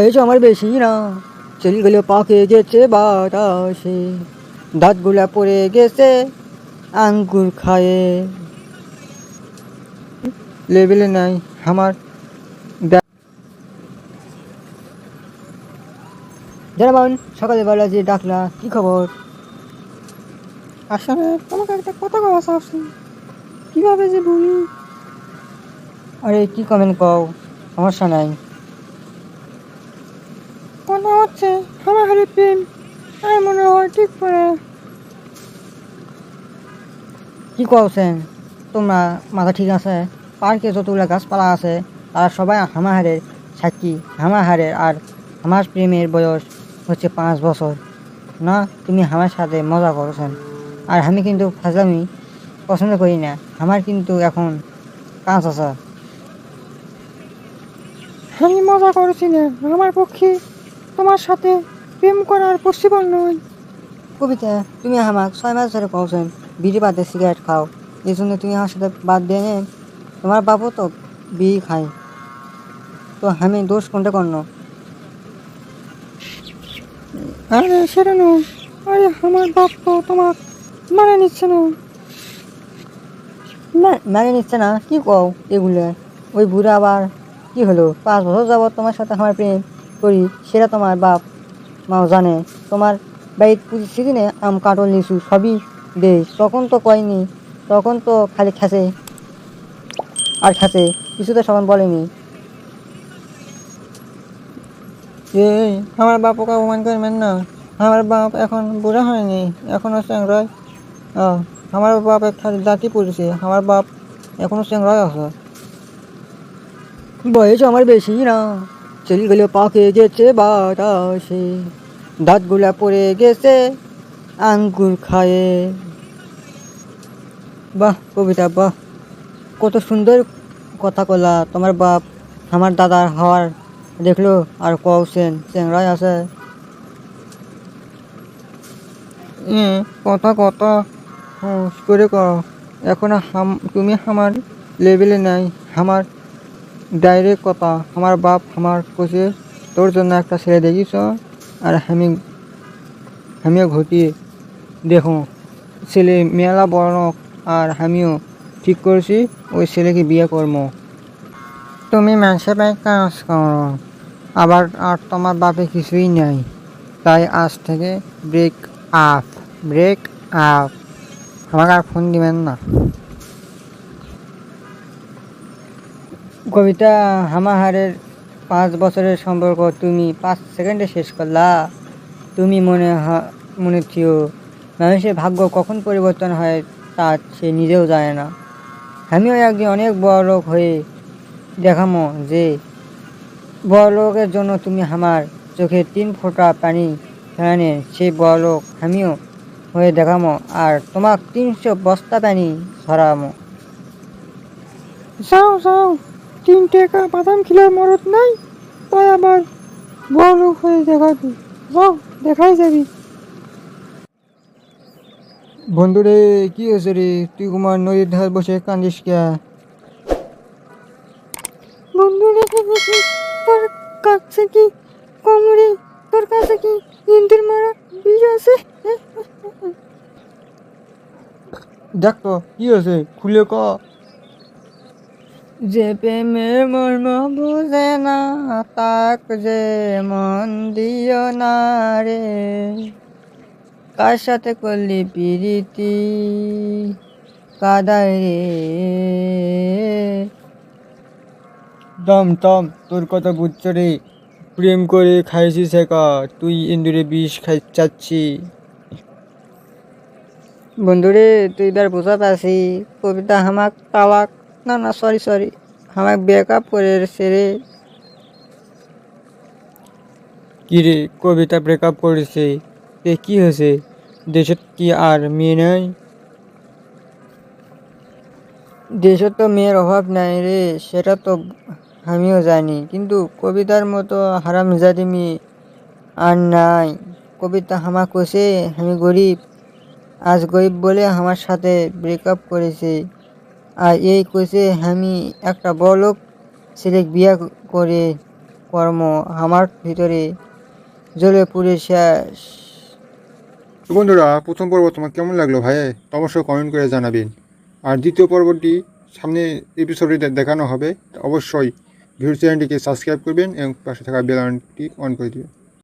বয়স আমার বেশি না, চুলগুলো পাকে গেছে বাতাসে, দাঁতগুলা পড়ে গেছে আঙ্গুর খায়ে। লেভেলে নাই আমার যেমন সকালবেলা যে ডাকলা, কি খবর? আসলে তোমাকে একটা কথা কওয়া চাচ্ছি, কিভাবে যে বলি। আরে কি কমেন্ট কও, সমস্যা নাই। কথা হচ্ছে হামাহারি প্রেম, আমি মনে হয় ঠিক করে। কি কওছেন? তোমরা মাথা ঠিক আছে? পার্কে যতগুলো গাছপালা আছে তারা সবাই হামাহারের সাক্ষী। হামাহারের আর আমার প্রেমের বয়স হচ্ছে 5 বছর। না, তুমি আমার সাথে মজা করছেন। আর আমি কিন্তু ফাজলামি পছন্দ করি না। আমার কিন্তু এখন কাজ আছে। আমি মজা করছি না, আমার পক্ষে তোমার সাথে প্রেম করার পসিবল নয়। কবিতা, তুমি আমাকে 6 মাস ধরে কওছেন বিড়ি বাদে সিগারেট খাও, এই জন্য তুমি আমার সাথে বাদ দিয়ে নেন। তোমার বাবু তো বিড়ি খায়, তো আমি দোষ কোনটা করন? আরে সেটা নয়, আরে আমার বাপ তো তোমার মানে নিচ্ছে না। মেনে নিচ্ছে না? কি কও এগুলো? ওই বুড়া আবার কি হলো? 5 বছর যাবৎ তোমার সাথে আমার প্রেম করি, সেটা তোমার বাপ মাও জানে। তোমার বাড়ির পুজোর সিজনে আম কাঁঠাল লিচু সবই দেয়, তখন তো কয়নি। তখন তো খালি খেছে আর খেছে, কিছু তো সবাই বলেনি। এই আমার বাপকে অপমান করবেন না, আমার বাপ এখন বুড়া হয়নি, এখনো চ্যাংরায়। আমার বাপ একটা জাতি পড়েছে, আমার বাপ এখনো চ্যাংরায় আছে। বয়স আমার বেশি না, চুলগুলো পাকে গেছে বাতাসে, দাঁতগুলা পড়ে গেছে আঙ্গুর খায়ে। বাহ কবিতা, বাহ, কত সুন্দর কথা কলা। তোমার বাপ আমার দাদার হওয়ার দেখলো আর কওছেন চেংরাই আছে। কথা কথা করে কও। এখন তুমি আমার লেভেলে নাই, আমার ডাইরেক্ট কথা। আমার বাপ আমার কোচে তোর জন্য একটা ছেলে দেখিস, আর আমিও ঘটিয়ে দেখো ছেলে মেলা বড়, আর আমিও ঠিক করছি ওই ছেলেকে বিয়ে করবো। তুমি মানুষের বাড়ি কাজ করো, আবার আর তোমার বাপে কিছুই নাই, তাই আজ থেকে ব্রেক আপ, ব্রেক আপ। আমাকে আর ফোন দিবেন না। কবিতা, হামাহারের 5 বছরের সম্পর্ক তুমি 5 সেকেন্ডে শেষ করলা। তুমি মনে থিও, মানুষের ভাগ্য কখন পরিবর্তন হয় তা সে নিজেও জানে না। আমিও একদিন অনেক বড় লোক হয়ে দেখামো যে বড়লোকের জন্য তুমি আমার চোখে 3 ফোঁটা পানি ফেলানে, সেই বড়লোক আমিও হয়ে দেখামো, আর তোমাক 300 বস্তা পানি ছড়ামো। যাও যাও, 3 টাকা বাদাম খেলে মরদ নাই, তাই আবার বড় লোক হয়ে দেখাবি। যাও, দেখাই যাবি। বন্ধুরে, কি হয়েছে রে? তুই কুমার নদীর ধার বসে কান্দিস কে? বন্ধু রে, তোর কাছে কি কোমরে, তোর কাছে কি ইন্দির মারা বিষ আছে? দেখ তো কি হয়েছে, খুলে ক। যে প্রেমের মর্ম বুঝে না, তাক যে মন দিও না রে, কার সাথে করলি প্রীতি কাদায় রে। দম টম, তোর কথা বুঝছো রে, প্রেম করে খাইছি শেখা, তুই ইন্দুরে বিষ খাই চাচ্ছি। বন্ধুরে, তুই এবার বুঝা পারছি কবিতা হামাক তালাক, না না সরি সরি, হামাক ব্রেকআপ করে রে। কি রে, কবিতা ব্রেকআপ করেছে? তে কি হয়েছে? দেশত কি আর মেয়ে নাই? দেশত তো মেয়ের অভাব নাই রে, সেটা তো আমিও জানি, কিন্তু কবিতার মতো হারামজাদি মেয়ে আর নাই। কবিতা হামা কোসে আমি গরিব, আজ গরিব বলে আমার সাথে ব্রেকআপ করেছে, আর এই কোসে আমি একটা বড়লোক ছেলে বিয়ে করে কর্ম আমার ভিতরে জ্বলে পুড়ে শেষ। তো বন্ধুরা, প্রথম পর্ব তোমার কেমন লাগলো ভাই অবশ্যই কমেন্ট করে জানাবেন। আর দ্বিতীয় পর্বটি সামনে এপিসোডে দেখানো হবে। অবশ্যই ভিডিও চ্যানেলটিকে সাবস্ক্রাইব করবেন এবং পাশে থাকা বেল আইকনটি অন করে দেবেন।